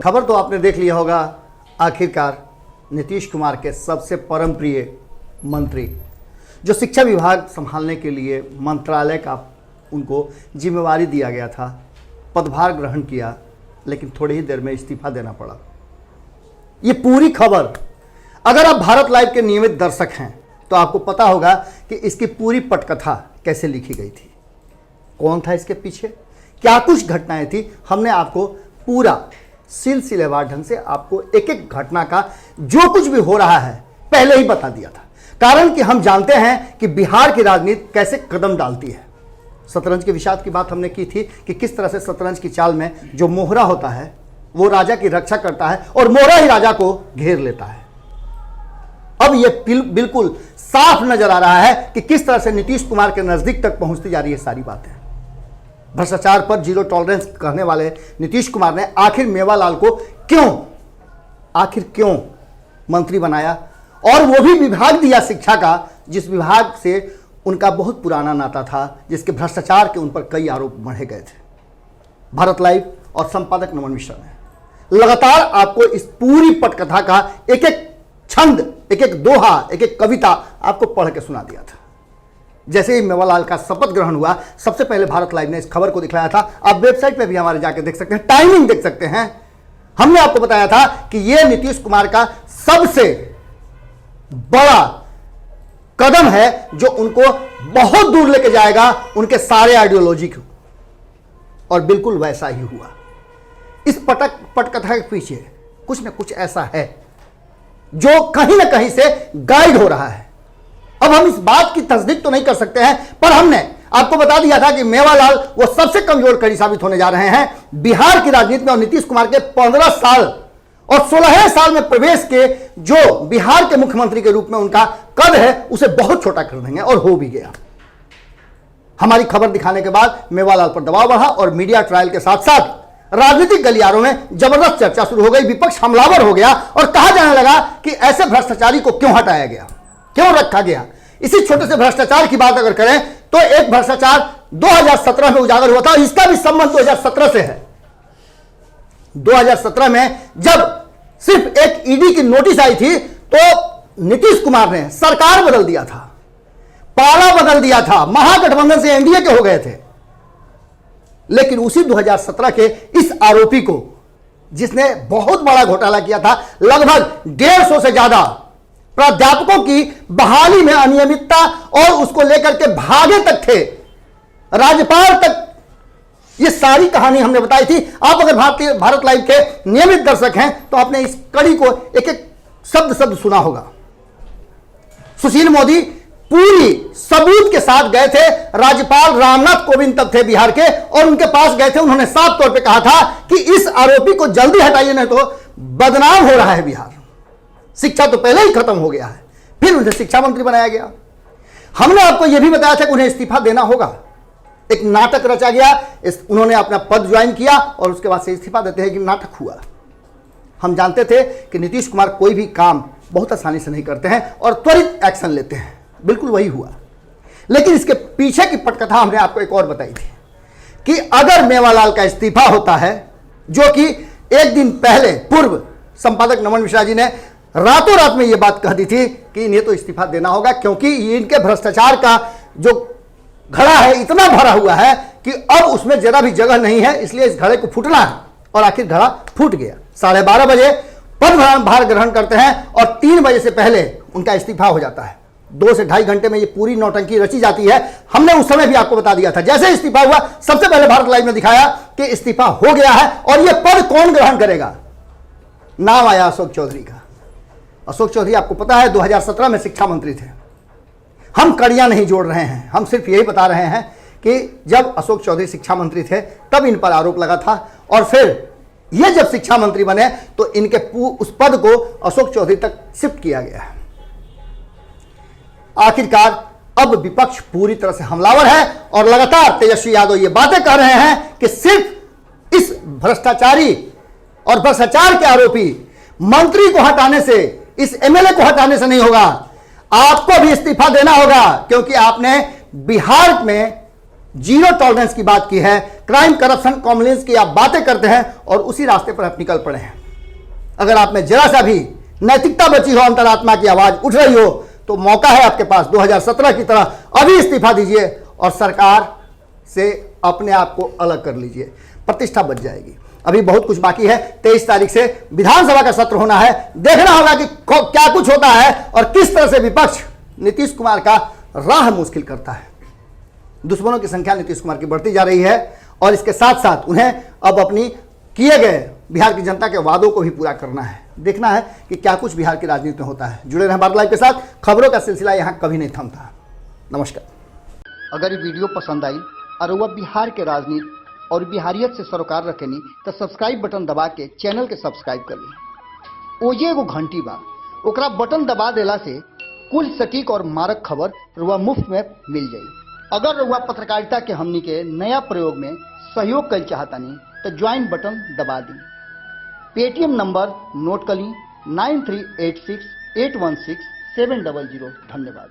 खबर तो आपने देख लिया होगा। आखिरकार नीतीश कुमार के सबसे परम प्रिय मंत्री जो शिक्षा विभाग संभालने के लिए मंत्रालय का उनको जिम्मेवारी दिया गया था, पदभार ग्रहण किया, लेकिन थोड़ी ही देर में इस्तीफा देना पड़ा। ये पूरी खबर अगर आप भारत लाइव के नियमित दर्शक हैं तो आपको पता होगा कि इसकी पूरी पटकथा कैसे लिखी गई थी, कौन था इसके पीछे, क्या कुछ घटनाएं थी। हमने आपको पूरा सिलसिलेवार ढंग से आपको एक एक घटना का जो कुछ भी हो रहा है पहले ही बता दिया था। कारण कि हम जानते हैं कि बिहार की राजनीति कैसे कदम डालती है। शतरंज के विषाद की बात हमने की थी कि किस तरह से शतरंज की चाल में जो मोहरा होता है वो राजा की रक्षा करता है और मोहरा ही राजा को घेर लेता है। अब यह बिल्कुल साफ नजर आ रहा है कि किस तरह से नीतीश कुमार के नजदीक तक पहुंचती जा रही है सारी बातें। भ्रष्टाचार पर जीरो टॉलरेंस कहने वाले नीतीश कुमार ने आखिर मेवालाल को क्यों मंत्री बनाया, और वो भी विभाग दिया शिक्षा का, जिस विभाग से उनका बहुत पुराना नाता था, जिसके भ्रष्टाचार के उन पर कई आरोप मढ़े गए थे। भारत लाइव और संपादक नमन मिश्रा ने लगातार आपको इस पूरी पटकथा का एक एक छंद, एक एक दोहा, एक एक कविता आपको पढ़ के सुना दिया था। जैसे ही मेवालाल का शपथ ग्रहण हुआ, सबसे पहले भारत लाइव ने इस खबर को दिखाया था। आप वेबसाइट पे भी हमारे जाके देख सकते हैं, टाइमिंग देख सकते हैं। हमने आपको बताया था कि यह नीतीश कुमार का सबसे बड़ा कदम है जो उनको बहुत दूर लेके जाएगा उनके सारे आइडियोलॉजी को, और बिल्कुल वैसा ही हुआ। इस पटकथा के पीछे कुछ ना कुछ ऐसा है जो कहीं ना कहीं से गाइड हो रहा है। अब हम इस बात की तस्दीक तो नहीं कर सकते हैं, पर हमने आपको बता दिया था कि मेवालाल वो सबसे कमजोर कड़ी साबित होने जा रहे हैं बिहार की राजनीति में। और नीतीश कुमार के 15 साल और 16 साल में प्रवेश के जो बिहार के मुख्यमंत्री के रूप में उनका कद है उसे बहुत छोटा कर देंगे, और हो भी गया। हमारी खबर दिखाने के बाद मेवालाल पर दबाव बढ़ा और मीडिया ट्रायल के साथ साथ राजनीतिक गलियारों में जबरदस्त चर्चा शुरू हो गई। विपक्ष हमलावर हो गया और कहा जाने लगा कि ऐसे भ्रष्टाचारी को क्यों हटाया गया, क्यों रखा गया। इसी छोटे से भ्रष्टाचार की बात अगर करें तो एक भ्रष्टाचार 2017 में उजागर हुआ था, इसका भी संबंध 2017 से है। 2017 में जब सिर्फ एक ईडी की नोटिस आई थी तो नीतीश कुमार ने सरकार बदल दिया था, पाला बदल दिया था, महागठबंधन से एनडीए के हो गए थे। लेकिन उसी 2017 के इस आरोपी को, जिसने बहुत बड़ा घोटाला किया था, लगभग 150 से ज्यादा प्राध्यापकों की बहाली में अनियमितता और उसको लेकर के भागे तक थे, राज्यपाल तक, ये सारी कहानी हमने बताई थी। आप अगर भारत लाइव के नियमित दर्शक हैं तो आपने इस कड़ी को एक एक शब्द सुना होगा। सुशील मोदी पूरी सबूत के साथ गए थे, राज्यपाल रामनाथ कोविंद तक थे बिहार के, और उनके पास गए थे। उन्होंने साफ तौर पे कहा था कि इस आरोपी को जल्दी हटाइए, नहीं तो बदनाम हो रहा है बिहार। शिक्षा तो पहले ही खत्म हो गया है, फिर उन्हें शिक्षा मंत्री बनाया गया। हमने आपको यह भी बताया था कि उन्हें इस्तीफा देना होगा। एक नाटक रचा गया, उन्होंने अपना पद ज्वाइन किया और उसके बाद से इस्तीफा देते हैं कि नाटक हुआ। हम जानते थे कि नीतीश कुमार कोई भी काम बहुत आसानी से नहीं करते हैं और त्वरित एक्शन लेते हैं, बिल्कुल वही हुआ। लेकिन इसके पीछे की पटकथा हमने आपको एक और बताई थी कि अगर मेवालाल का इस्तीफा होता है, जो कि एक दिन पहले पूर्व संपादक नमन मिश्रा जी ने रातों रात में यह बात कह दी थी कि इन्हें तो इस्तीफा देना होगा, क्योंकि इनके भ्रष्टाचार का जो घड़ा है इतना भरा हुआ है कि अब उसमें जरा भी जगह नहीं है, इसलिए इस घड़े को फूटना है। और आखिर घड़ा फूट गया। 12:30 बजे पदभार ग्रहण करते हैं और 3 बजे से पहले उनका इस्तीफा हो जाता है। 2 से ढाई घंटे में ये पूरी नौटंकी रची जाती है। हमने उस समय भी आपको बता दिया था। जैसे इस्तीफा हुआ, सबसे पहले भारत लाइव ने दिखाया कि इस्तीफा हो गया है और यह पद कौन ग्रहण करेगा। नाम आया अशोक चौधरी का। अशोक चौधरी आपको पता है 2017 में शिक्षा मंत्री थे। हम कड़ियां नहीं जोड़ रहे हैं, हम सिर्फ यही बता रहे हैं कि जब अशोक चौधरी शिक्षा मंत्री थे तब इन पर आरोप लगा था, और फिर ये जब शिक्षा मंत्री बने तो इनके उस पद को अशोक चौधरी तक शिफ्ट किया गया है। आखिरकार अब विपक्ष पूरी तरह से हमलावर है और लगातार तेजस्वी यादव ये बातें कर रहे हैं कि सिर्फ इस भ्रष्टाचारी और भ्रष्टाचार के आरोपी मंत्री को हटाने से, इस एमएलए को हटाने से नहीं होगा, आपको भी इस्तीफा देना होगा, क्योंकि आपने बिहार में जीरो टॉलरेंस की बात की है, क्राइम करप्शन कॉम्प्लेंस की आप बातें करते हैं और उसी रास्ते पर आप निकल पड़े हैं। अगर आप में जरा सा भी नैतिकता बची हो, अंतरात्मा की आवाज उठ रही हो, तो मौका है आपके पास 2017 की तरह अभी इस्तीफा दीजिए और सरकार से अपने आप को अलग कर लीजिए, प्रतिष्ठा बच जाएगी। अभी बहुत कुछ बाकी है। 23 तारीख से विधानसभा का सत्र होना है, देखना होगा कि क्या कुछ होता है और किस तरह से विपक्ष नीतीश कुमार का राह मुश्किल करता है। दुश्मनों की संख्या नीतीश कुमार की बढ़ती जा रही है और इसके साथ साथ उन्हें अब अपनी किए गए बिहार की जनता के वादों को भी पूरा करना है। देखना है कि क्या कुछ बिहार की राजनीति में होता है। जुड़े रहें भारत लाइव के साथ, खबरों का सिलसिला यहां कभी नहीं थमता। नमस्कार। अगर ये वीडियो पसंद आई और वह बिहार के राजनीति और बिहारियत से सरोकार रखेनी तो सब्सक्राइब बटन दबा के चैनल के सब्सक्राइब कर ली। ओजे एगो घंटी बा, ओकरा बटन दबा देला से कुल सटीक और मारक खबर रुआ मुफ्त में मिल जाई। अगर रुआ पत्रकारिता के हमनी के नया प्रयोग में सहयोग कर चाहतानी तो ज्वाइन बटन दबा दी। पेटीएम नंबर नोट कर ली 9386816700। धन्यवाद।